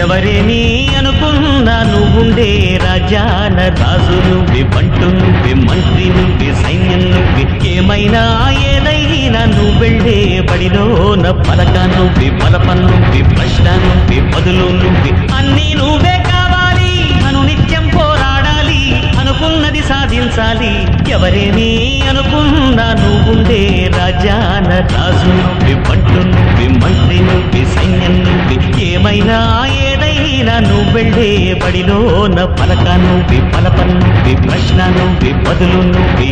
ఎవరేని అనుకున్నా నువ్వుండే రాజాన రాజు నువ్వే, బంటు నువ్వే, మంత్రి నువ్వే, సైన్యం నువ్వే, ఏమైనా ఏదైనా నువ్వెళ్ళే బడిలోన పలక నువ్వే, బలపం నువ్వే, ప్రశ్న నువ్వే, బదులు నువ్వే, అన్నీ నువ్వే కావాలి. అనునిత్యం పోరాడాలి, అనుకున్నది సాధించాలి. ఎవరేని అనుకున్నా నువ్వుండే రాజాన రాజు నువ్వే, బంటు నువ్వే, మంత్రి నువ్వే, సైన్యం నువ్వే, ఏమైనా ఏదైనా నువ్వెళ్ళే బడిలోన పలక నువ్వే, బలపం నువ్వే, ప్రశ్న నువ్వే, బదులు నువ్వే.